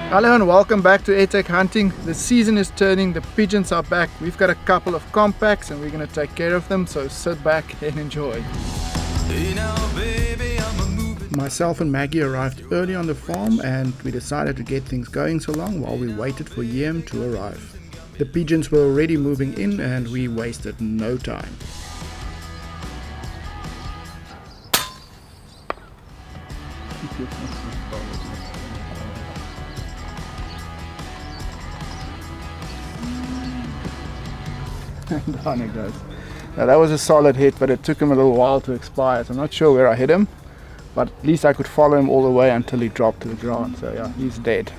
Hello and welcome back to AirTac Hunting. The season is turning, the pigeons are back. We've got a couple of compacts and we're going to take care of them, so sit back and enjoy. Hey now, baby, Myself and Maggie arrived early on the farm and we decided to get things going so long while we waited for Yem to arrive. The pigeons were already moving in and we wasted no time. Down it goes. Now that was a solid hit, but it took him a little while to expire, so I'm not sure where I hit him, but at least I could follow him all the way until he dropped to the ground. So yeah, he's dead.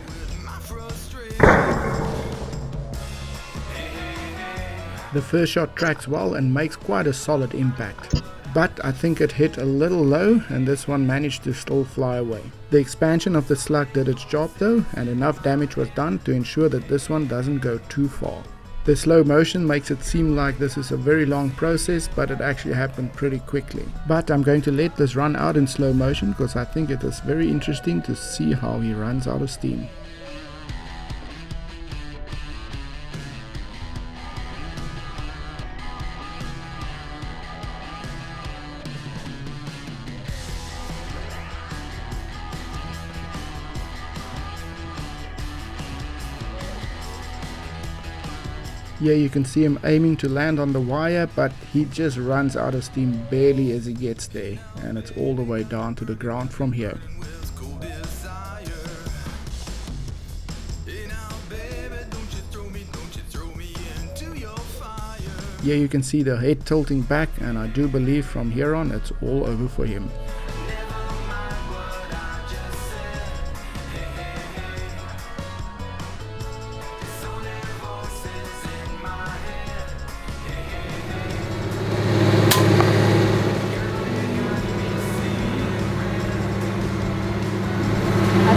The first shot tracks well and makes quite a solid impact. But I think it hit a little low and this one managed to still fly away. The expansion of the slug did its job though, and enough damage was done to ensure that this one doesn't go too far. The slow motion makes it seem like this is a very long process, but it actually happened pretty quickly. But I'm going to let this run out in slow motion because I think it is very interesting to see how he runs out of steam. Here you can see him aiming to land on the wire, but he just runs out of steam barely as he gets there, and it's all the way down to the ground from here. Here you can see the head tilting back, and I do believe from here on it's all over for him.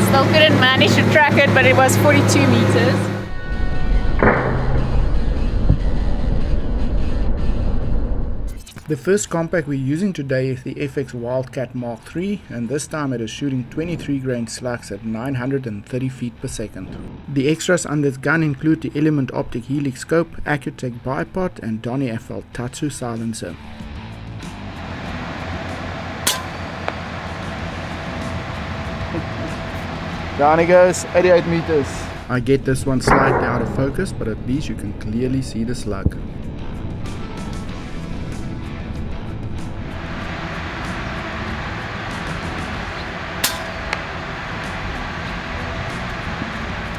Still couldn't manage to track it, but it was 42 meters. The first compact we're using today is the FX Wildcat MkIII, and this time it is shooting 23 grain slugs at 930 feet per second. The extras on this gun include the Element Optics Helix Scope, AccuTac Bipod and DonnyFL Tutsu silencer. Down he goes, 88 meters. I get this one slightly out of focus, but at least you can clearly see the slug.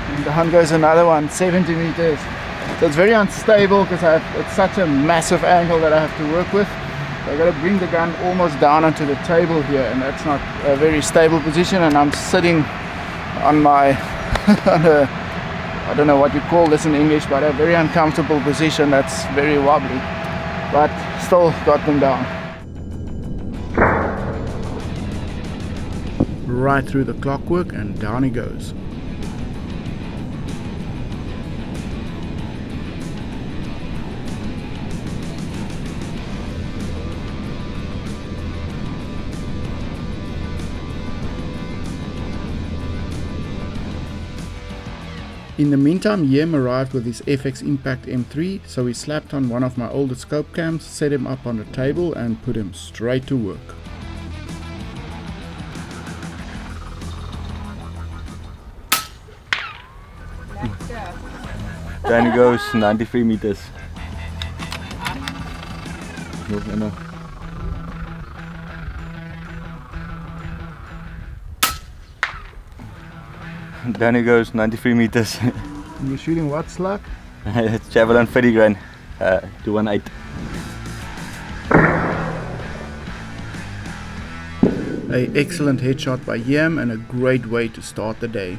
And down goes another one, 70 meters. So it's very unstable because it's such a massive angle that I have to work with. So I've got to bring the gun almost down onto the table here, and that's not a very stable position, and I'm sitting on my I don't know what you call this in English, but a very uncomfortable position that's very wobbly, but still got them down. Right through the clockwork and down he goes. In the meantime, Yem arrived with his FX Impact M3, so we slapped on one of my older scope cams, set him up on the table and put him straight to work. Then it goes 93 meters. Then it goes 93 meters. And you're shooting what slug? It's Javelin 30 grain, 218. An excellent headshot by Yem and a great way to start the day.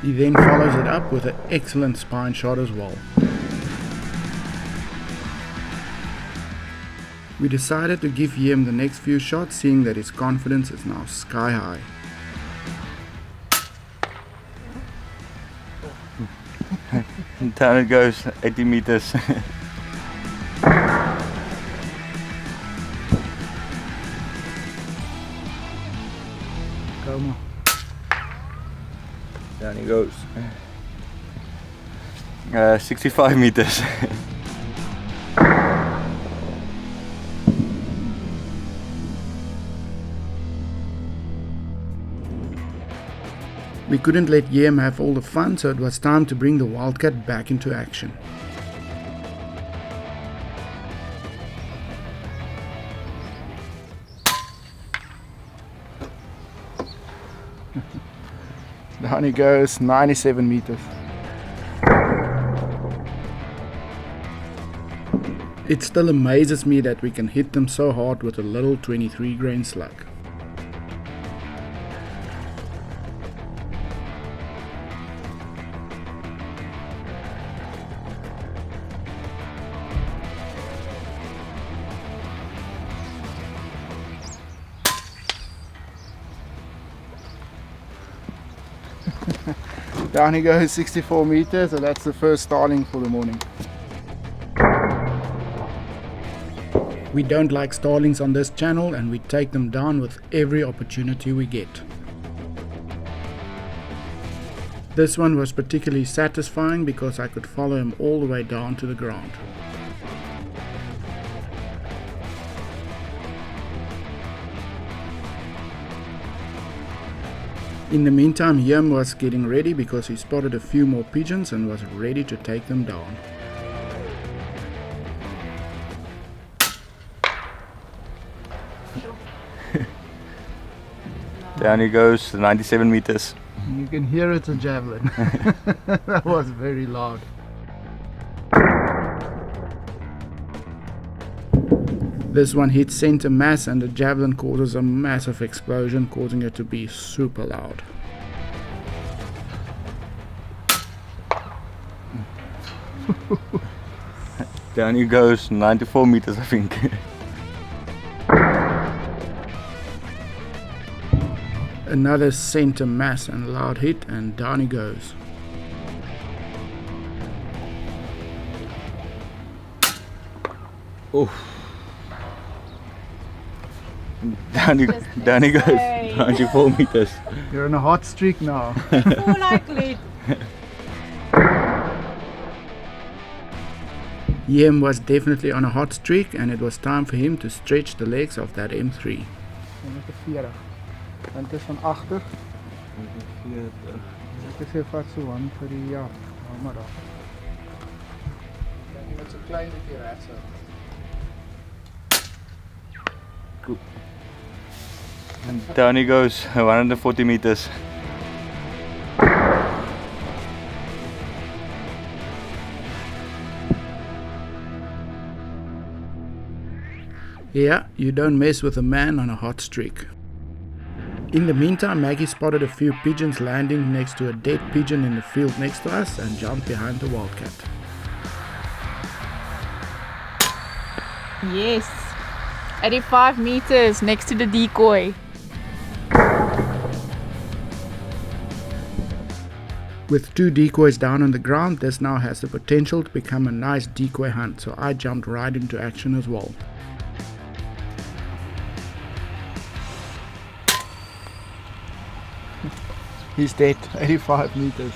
He then follows it up with an excellent spine shot as well. We decided to give Yem the next few shots, seeing that his confidence is now sky high. Down it goes 80 meters. Come on. Down he goes. 65 meters. We couldn't let Yem have all the fun, so it was time to bring the Wildcat back into action. Down he goes, 97 meters. It still amazes me that we can hit them so hard with a little 23 grain slug. Down he goes, 64 meters, and that's the first starling for the morning. We don't like starlings on this channel, and we take them down with every opportunity we get. This one was particularly satisfying because I could follow him all the way down to the ground. In the meantime, Yem was getting ready because he spotted a few more pigeons and was ready to take them down. Down he goes, 97 meters. You can hear it's a javelin. That was very loud. This one hits center mass and the javelin causes a massive explosion, causing it to be super loud. Down he goes, 94 meters I think. Another center mass and loud hit, and down he goes. Oof. Down he goes, 94 meters. You're on a hot streak now. More likely. Yem was definitely on a hot streak, and it was time for him to stretch the legs of that M3. En het is van achter. Ek sê vat so aan vir die ja, maar daar. Dan moet so klein bietjie regs hou. And down he goes, 140 meters. Yeah, you don't mess with a man on a hot streak. In the meantime, Maggie spotted a few pigeons landing next to a dead pigeon in the field next to us and jumped behind the Wildcat. Yes. 85 meters next to the Decoy. With two decoys down on the ground, this now has the potential to become a nice decoy hunt, so I jumped right into action as well. He's dead, 85 meters.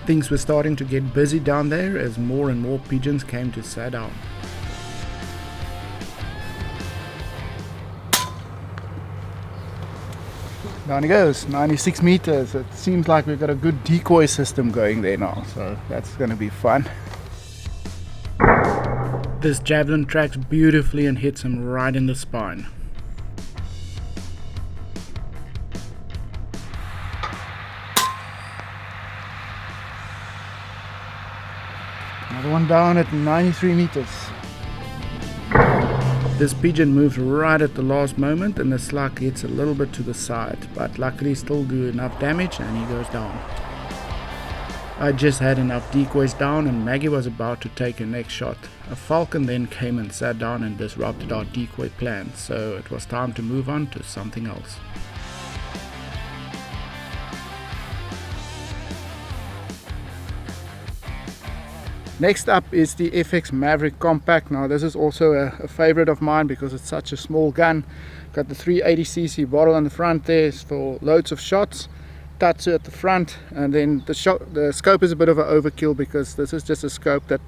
Things were starting to get busy down there as more and more pigeons came to sit down. Down he goes, 96 meters. It seems like we've got a good decoy system going there now, so that's going to be fun. This javelin tracks beautifully and hits him right in the spine. Another one down at 93 meters. This pigeon moves right at the last moment and the slug hits a little bit to the side, but luckily still do enough damage and he goes down. I just had enough decoys down and Maggie was about to take her next shot. A falcon then came and sat down and disrupted our decoy plans, so it was time to move on to something else. Next up is the FX Maverick Compact. Now this is also a favorite of mine because it's such a small gun. Got the 380cc bottle on the front there for loads of shots. Tutsu at the front, and then the scope is a bit of an overkill because this is just a scope that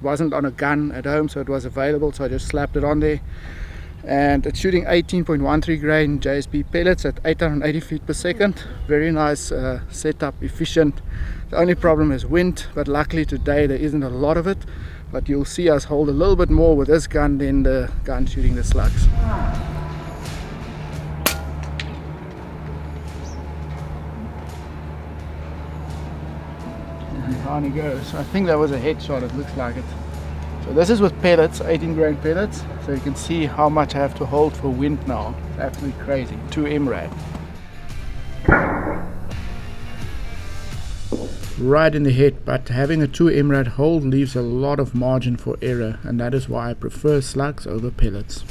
wasn't on a gun at home, so it was available, so I just slapped it on there. And it's shooting 18.13 grain JSB pellets at 880 feet per second. Very nice setup, efficient. The only problem is wind, but luckily today there isn't a lot of it. But you'll see us hold a little bit more with this gun than the gun shooting the slugs. And down he goes. I think that was a headshot, it looks like it. So this is with pellets, 18 grain pellets. So you can see how much I have to hold for wind now. It's absolutely crazy. 2 MRAD. Right in the head, but having a 2 MRAD hold leaves a lot of margin for error, and that is why I prefer slugs over pellets.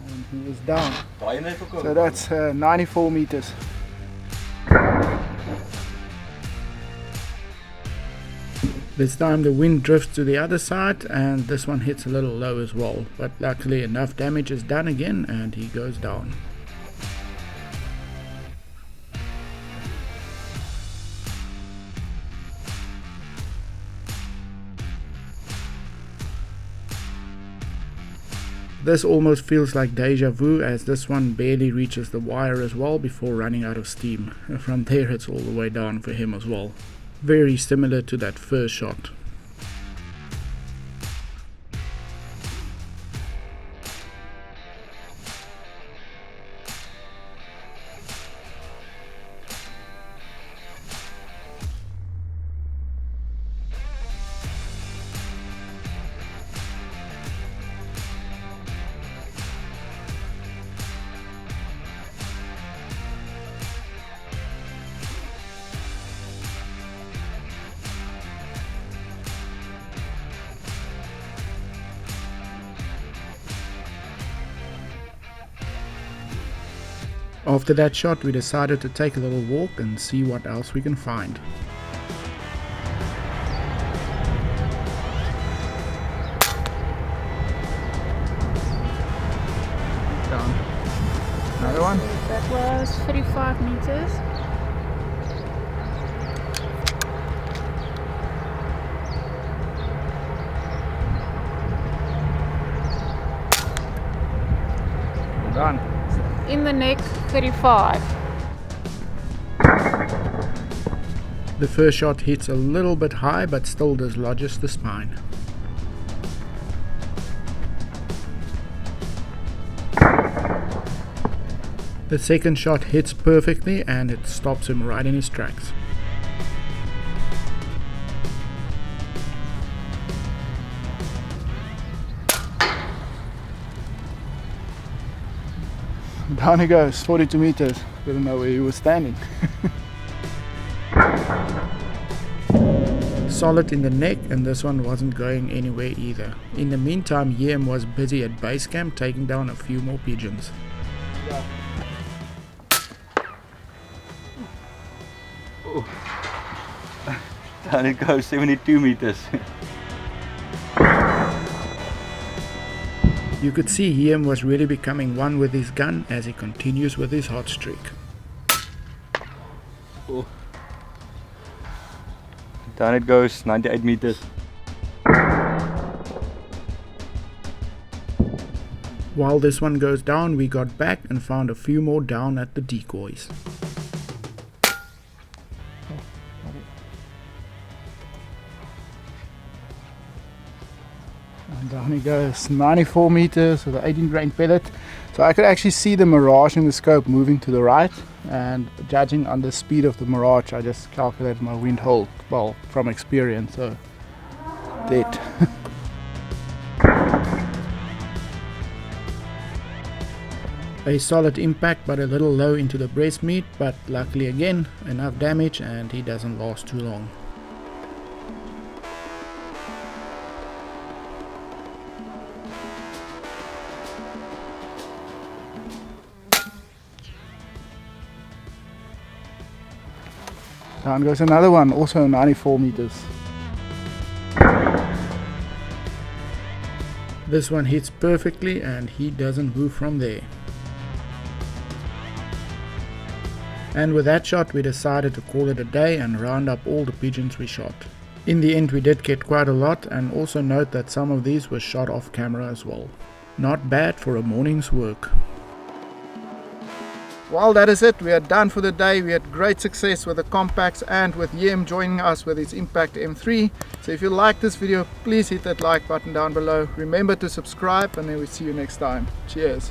And he is down. So that's 94 meters. This time the wind drifts to the other side, and this one hits a little low as well, but luckily enough damage is done again and he goes down. This almost feels like deja vu, as this one barely reaches the wire as well before running out of steam. From there it's all the way down for him as well. Very similar to that first shot. After that shot we decided to take a little walk and see what else we can find. Down. Another one. That was 35 meters. Done. In the neck, 35. The first shot hits a little bit high, but still dislodges the spine. The second shot hits perfectly and it stops him right in his tracks. Down he goes, 42 meters. Didn't know where he was standing. Solid in the neck, and this one wasn't going anywhere either. In the meantime, Yem was busy at base camp taking down a few more pigeons. Down it goes, 72 meters. You could see Yem was really becoming one with his gun as he continues with his hot streak. Oh. Down it goes, 98 meters. While this one goes down, we got back and found a few more down at the decoys. And down he goes, 94 meters with an 18 grain pellet. So I could actually see the mirage in the scope moving to the right, and judging on the speed of the mirage I just calculated my wind hold, well, from experience, so dead. A solid impact, but a little low into the breast meat, but luckily again enough damage and he doesn't last too long. Down goes another one, also 94 meters. This one hits perfectly and he doesn't move from there. And with that shot we decided to call it a day and round up all the pigeons we shot. In the end we did get quite a lot, and also note that some of these were shot off camera as well. Not bad for a morning's work. Well, that is it. We are done for the day. We had great success with the compacts and with Yem joining us with his Impact M3. So if you like this video, please hit that like button down below. Remember to subscribe, and then we'll see you next time. Cheers.